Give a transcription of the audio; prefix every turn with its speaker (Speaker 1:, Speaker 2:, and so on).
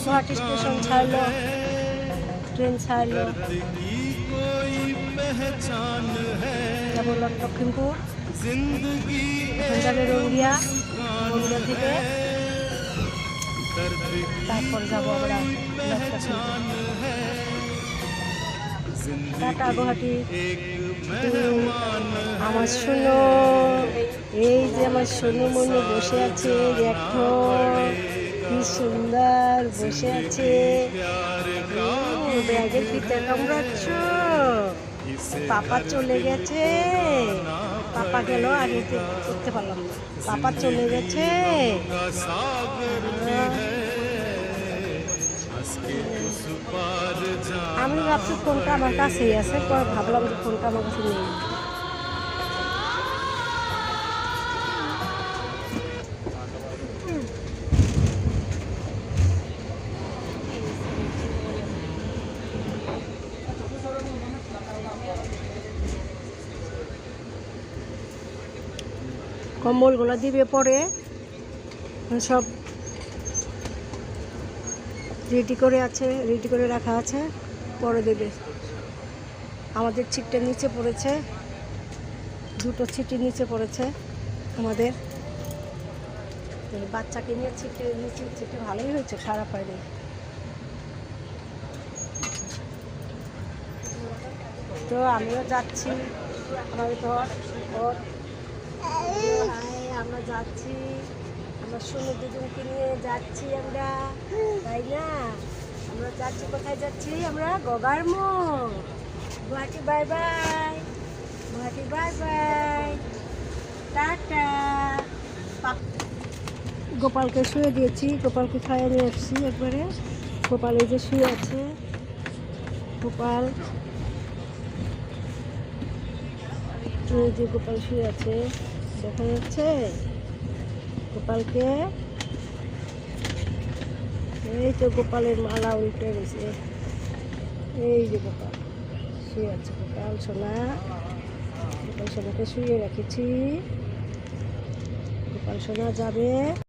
Speaker 1: Guwahati station छाड़लो, train छाड़लो, যাব লক্ষ্মীমপুর, এখন যাবে রঙ্গিয়া, রঙ্গিয়া থেকে তারপর যাবো আমরা টাটা গুয়াহাটি। আমার শোনো, এই যে আমার সোনু মনু বসে আছে, দেখো কি সুন্দর বসে আছে। ব্যাগের ভিতরে কামড়াচ্ছ, পাপা চলে গেছে, পাপা গেল আগে করতে পারলাম না, পাপা চলে গেছে। আমি ভাবছি ফোনটা আমার কাছেই আছে, পরে ভাবলাম যে ফোনটা আমার কাছে নেই। কম্বলগুলো দিবে পরে, সব রেডি করে আছে, রেডি করে রাখা আছে, পরে দেবে। আমাদের ছিটটা নিচে পড়েছে, দুটো ছিটি নিচে পড়েছে আমাদের। বাচ্চাকে নিয়ে ছিটে নিচে, ছিটে ভালোই হয়েছে, খারাপ হয়নি। তো আমিও যাচ্ছি, আমাদের তো আমরা যাচ্ছি, আমরা সোনু দুজনকে নিয়ে যাচ্ছি আমরা, তাই না? আমরা যাচ্ছি, কোথায় যাচ্ছি আমরা? গগারমো, Guwahati. Bye bye Guwahati, bye bye, tata. গোপালকে শুয়ে দিয়েছি, গোপালকে খাইয়ে নিয়ে এসেছি একবারে। গোপাল এই যে শুয়ে আছে, গোপাল এই যে গোপাল শুয়ে আছে, দেখা যাচ্ছে গোপালকে। এই তো গোপালের মালা উল্টে গেছে, এই যে গোপাল শুয়ে আছে। গোপাল সোনা, গোপাল সোনাকে শুয়ে রেখেছি, গোপাল সোনা যাবে।